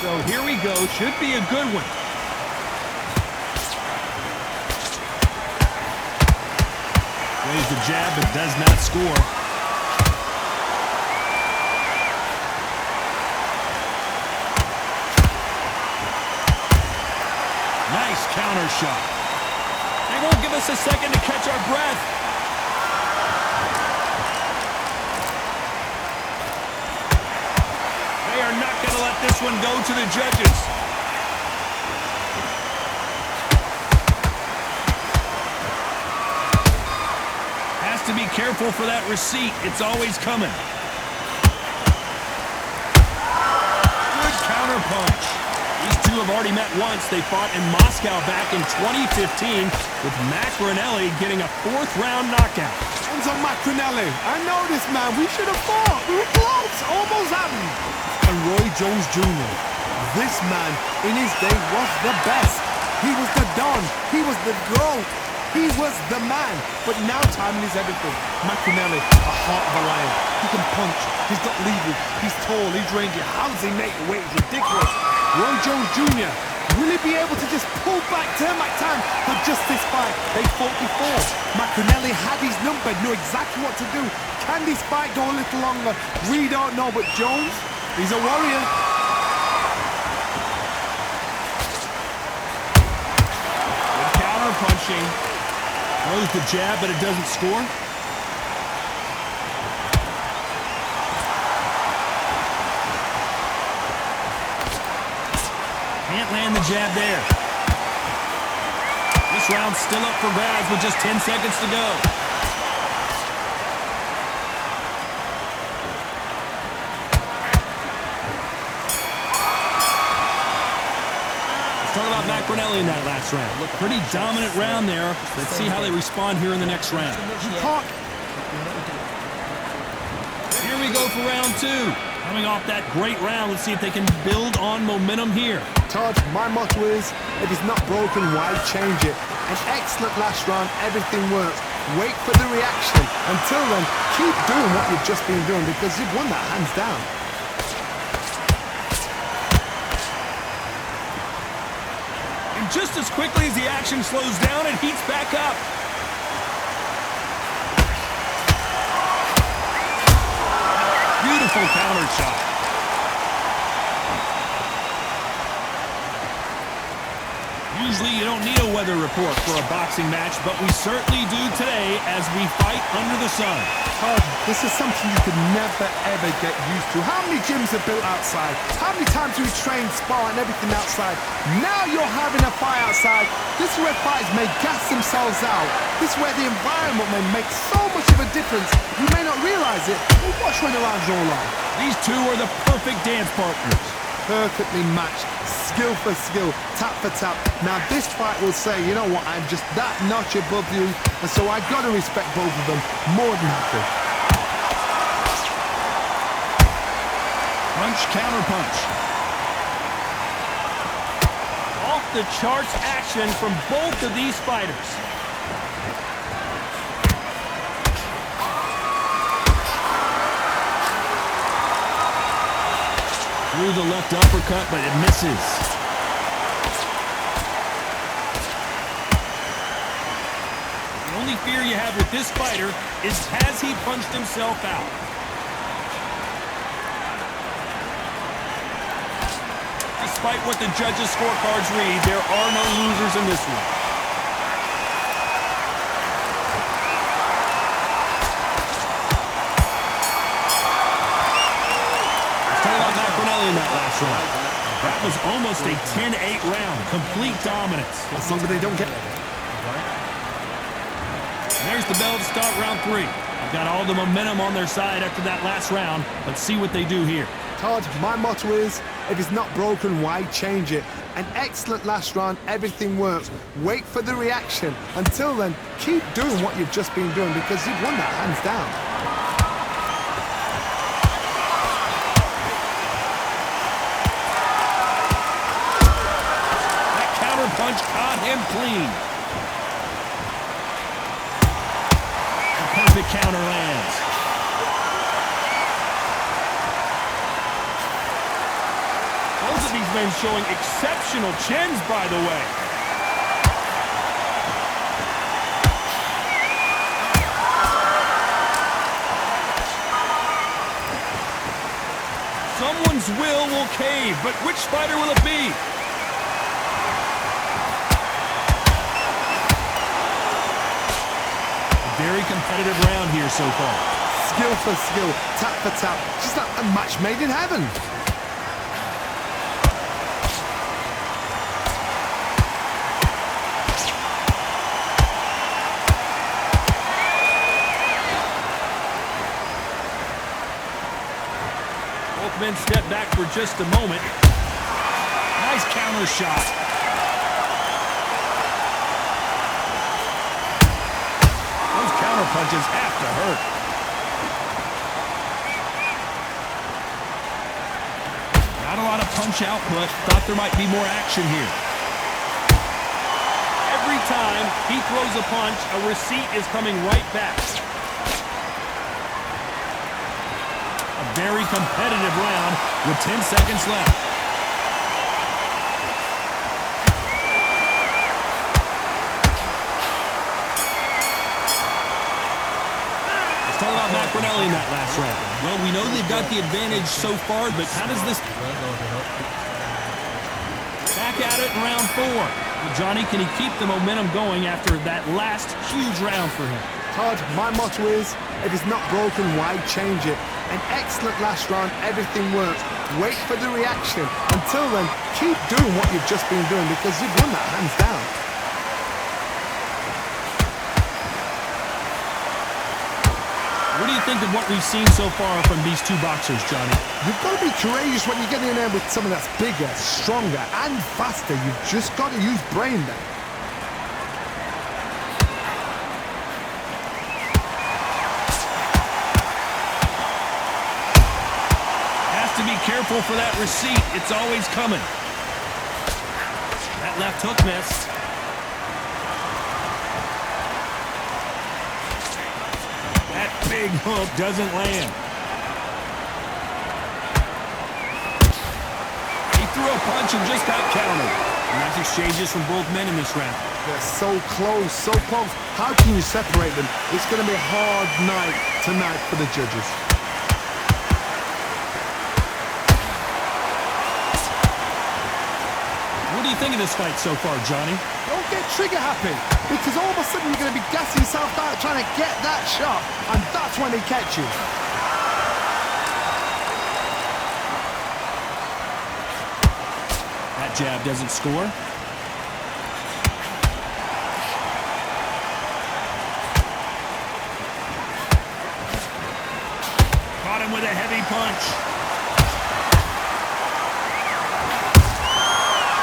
So here we go. Should be a good one. Plays the jab but does not score. Nice counter shot. They won't give us a second to catch our breath. They are not going to let this one go to the judges. Has to be careful for that receipt. It's always coming. Good counter punch. These two have already met once. They fought in Moscow back in 2015 with Macronelli getting a fourth-round knockout. Enzo Macronelli, I know this man. We should have fought. We were close. Almost happened. And Roy Jones Jr. This man, in his day, was the best. He was the Don. He was the GOAT. He was the man. But now timing is everything. Macronelli, a heart of a lion. He can punch. He's got legal. He's tall. He's rangy. How does he make the weight? It's ridiculous. Roy Jones Jr., will he be able to just pull back, turn back time for just this fight? They fought before. Macronelli had his number, knew exactly what to do. Can this fight go a little longer? We don't know, but Jones, he's a warrior. Good counter punching. Throws the jab, but it doesn't score. Can't land the jab there. This round's still up for grabs with just 10 seconds to go. Let's talk about Macronelli in that last round. Pretty dominant round there. Let's see how they respond here in the next round. Here we go for round two. Coming off that great round, let's see if they can build on momentum here. Todd, my motto is, if it's not broken, why change it? An excellent last round, everything works. Wait for the reaction. Until then, keep doing what you've just been doing because you've won that hands down. And just as quickly as the action slows down, it heats back up. Beautiful counter shot. Usually you don't need a weather report for a boxing match, but we certainly do today as we fight under the sun. Todd, this is something you could never, ever get used to. How many gyms are built outside? How many times do we train, spar, and everything outside? Now you're having a fight outside. This is where fighters may gas themselves out. This is where the environment may make so much of a difference. You may not realize it, but watch when around your line. These two are the perfect dance partners. Perfectly matched, skill for skill, tap for tap. Now this fight will say, you know what, I'm just that notch above you, and so I gotta respect both of them more than happy. Punch, counter punch. Off the charts action from both of these fighters. Through the left uppercut, but it misses. The only fear you have with this fighter is has he punched himself out? Despite what the judges' scorecards read, there are no losers in this one. In that last round. That was almost a 10-8 round. Complete dominance. As long as they don't get... There's the bell to start round three. They've got all the momentum on their side after that last round. Let's see what they do here. Todd, my motto is, if it's not broken, why change it? An excellent last round, everything works. Wait for the reaction. Until then, keep doing what you've just been doing because you've won that hands down. Punch caught him clean. A perfect counter lands. Holds of these men showing exceptional chins, by the way. Someone's will cave, but which fighter will it be? A very competitive round here so far. Skill for skill, tap for tap, just like a match made in heaven. Both men step back for just a moment. Nice counter shot. Those counter punches have to hurt. Not a lot of punch output. Thought there might be more action here. Every time he throws a punch, a receipt is coming right back. Very competitive round with 10 seconds left. Let's talk about Macronelli in that last round. Well, we know they've got the advantage so far, but how does this... Back at it in round 4. Well, Johnny, can he keep the momentum going after that last huge round for him? Todd, my motto is, if it's not broken, why change it? An excellent last round, everything works. Wait for the reaction. Until then, keep doing what you've just been doing because you've won that hands down. What do you think of what we've seen so far from these two boxers, Johnny? You've got to be courageous when you get in there with someone that's bigger, stronger, and faster. You've just got to use brain there. To be careful for that receipt. It's always coming. That left hook missed. That big hook doesn't land. He threw a punch and just got countered. Nice exchanges from both men in this round. They're so close, so close. How can you separate them? It's going to be a hard night tonight for the judges. What do you think of this fight so far, Johnny? Don't get trigger happy, because all of a sudden you're going to be gassing yourself out trying to get that shot, and that's when they catch you. That jab doesn't score. Caught him with a heavy punch.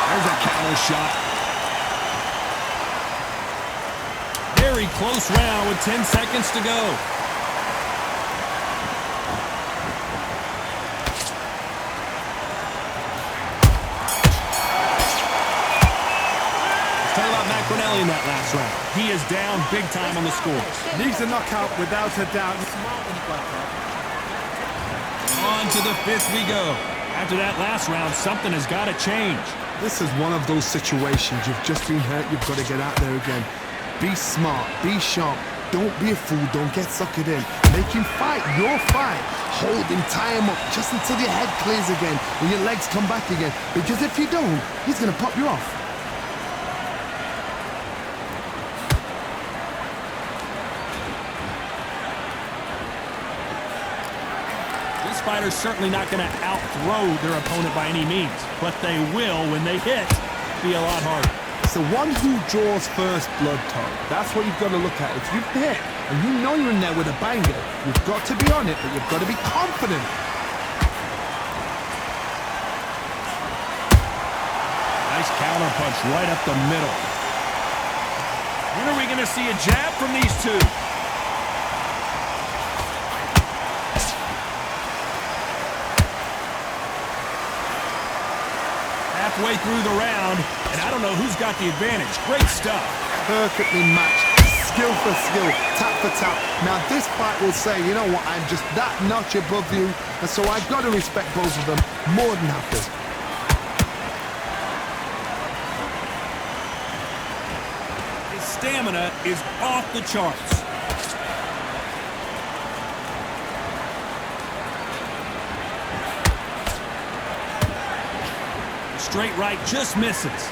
There's a counter shot. Very close round with 10 seconds to go. Let's talk about Macronelli in that last round. He is down big time on the scores. Needs a knockout without a doubt. On to the 5th we go. After that last round, something has got to change. This is one of those situations. You've just been hurt. You've got to get out there again. Be smart. Be sharp. Don't be a fool. Don't get suckered in. Make him fight your fight. Hold him. Tie him up just until your head clears again and your legs come back again. Because if you don't, he's going to pop you off. Fighters certainly not going to out-throw their opponent by any means, but they will, when they hit, be a lot harder. It's the one who draws first blood, Tom. That's what you've got to look at. If you've hit and you know you're in there with a banger, you've got to be on it, but you've got to be confident. Nice counter punch right up the middle. When are we going to see a jab from these two? Halfway through the round, and I don't know who's got the advantage. Great stuff. Perfectly matched. Skill for skill, tap for tap. Now this fight will say, you know what, I'm just that notch above you, and so I've got to respect both of them more than happy. stamina is off the charts. Straight right just misses.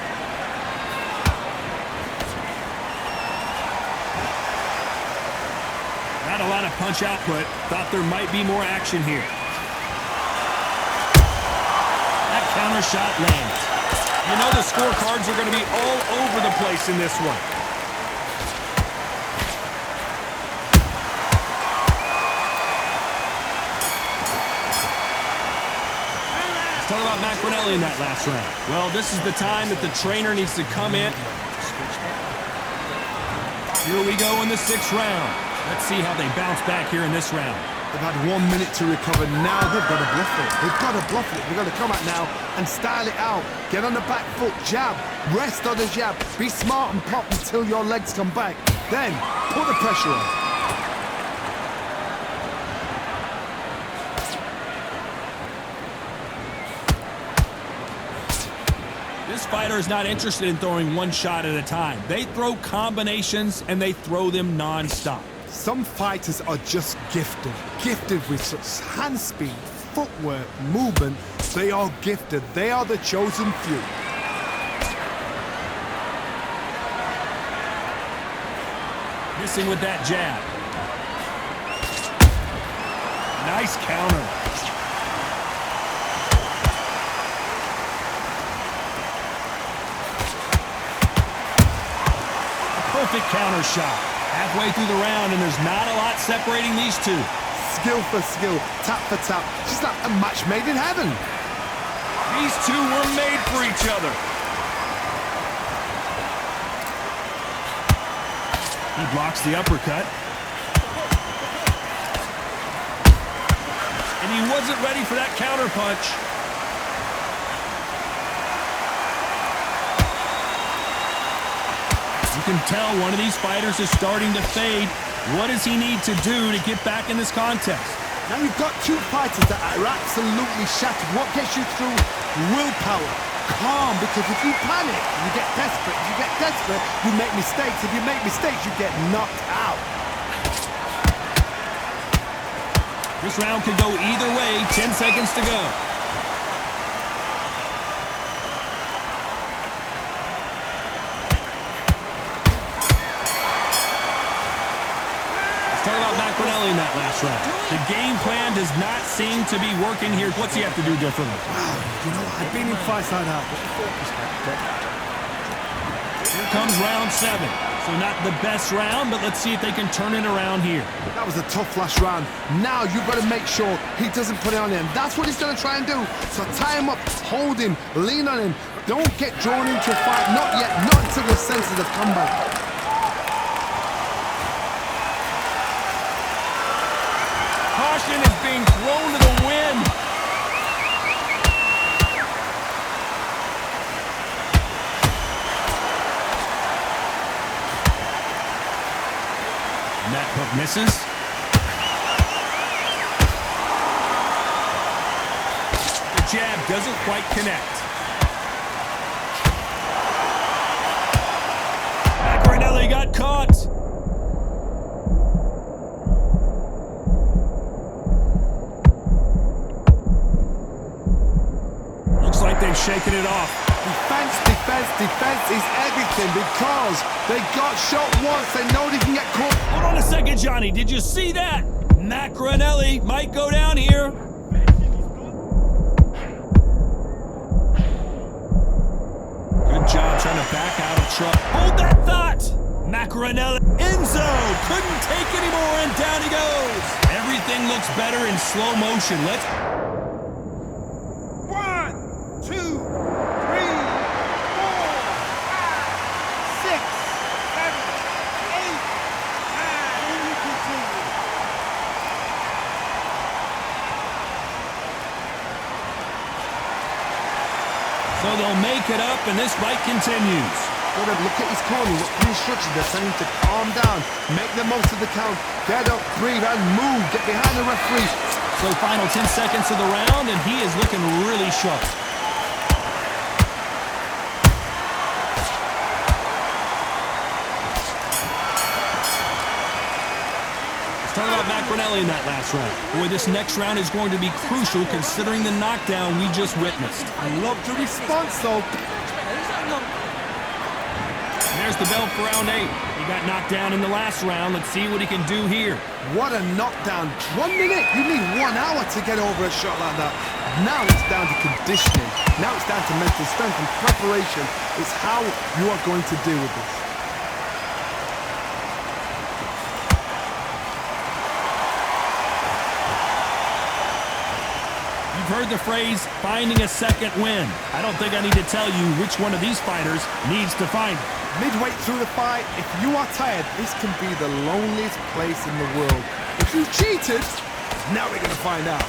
Not a lot of punch output. Thought there might be more action here. That counter shot lands. You know the scorecards are going to be all over the place in this one. Let's talk about Macronelli in that last round. Well, this is the time that the trainer needs to come in. Here we go in the 6th round. Let's see how they bounce back here in this round. They've had 1 minute to recover. Now they've got to bluff it. They've got to bluff it. They've got to come out now and style it out. Get on the back foot, jab, rest on the jab. Be smart and pop until your legs come back. Then put the pressure on. This fighter is not interested in throwing one shot at a time. They throw combinations and they throw them non-stop. Some fighters are just gifted with such hand speed, footwork, movement. They are gifted. They are the chosen few. Missing with that jab. Nice counter. Perfect counter shot. Halfway through the round, and there's not a lot separating these two. Skill for skill, tap for tap. Just like a match made in heaven. These two were made for each other. He blocks the uppercut. And he wasn't ready for that counter punch. You can tell one of these fighters is starting to fade. What does he need to do to get back in this contest? Now you've got two fighters that are absolutely shattered. What gets you through? Willpower. Calm, because if you panic, you get desperate. If you get desperate, you make mistakes. If you make mistakes, you get knocked out. This round could go either way. 10 seconds to go. Talk about Macronelli in that last round. The game plan does not seem to be working here. What's he have to do differently? Wow, you know, I've been in fights like that, but here comes round 7. So not the best round, but let's see if they can turn it around here. That was a tough last round. Now you've got to make sure he doesn't put it on him. That's what he's going to try and do. So tie him up, hold him, lean on him. Don't get drawn into a fight. Not yet, not until the senses have come back. Caution is being thrown to the wind. And that hook misses. The jab doesn't quite connect. Macronelli got caught. They've shaken it off. Defense, defense, defense is everything because they got shot once. They know they can get caught. Hold on a second, Johnny. Did you see that? Macronelli might go down here. Good job trying to back out of trouble. Hold that thought. Macronelli. Enzo couldn't take anymore, and down he goes. Everything looks better in slow motion. Let's... 1, 2, 3, 4, 5, 6, 7, 8, 9. So they'll make it up, and this fight continues. Got to look at his corner, look for instructions. They're saying to calm down, make the most of the count, get up, breathe, and move. Get behind the referee. So final 10 seconds of the round, and he is looking really sharp. about Matt Brunelli in that last round. Boy, this next round is going to be crucial considering the knockdown we just witnessed. I love the response, though. There's the bell for round 8. He got knocked down in the last round. Let's see what he can do here. What a knockdown. 1 minute. You need 1 hour to get over a shot like that. Now it's down to conditioning. Now it's down to mental strength and preparation. It's how you are going to deal with this. You've heard the phrase, finding a second win. I don't think I need to tell you which one of these fighters needs to find it. Midway through the fight, if you are tired, this can be the loneliest place in the world. If you cheated, now we're going to find out.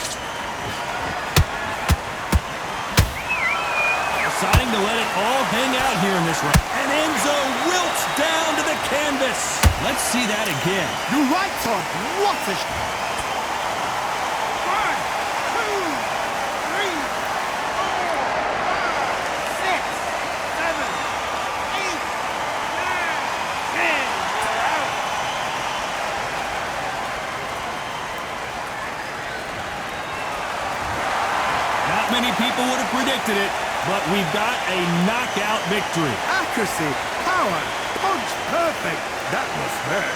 Deciding to let it all hang out here in this round. And Enzo wilts down to the canvas. Let's see that again. You're right, Todd. What a... 5, 6, 7, 8, 9, 10. Many people would have predicted it, but we've got a knockout victory. Accuracy, power, punch perfect. That must hurt.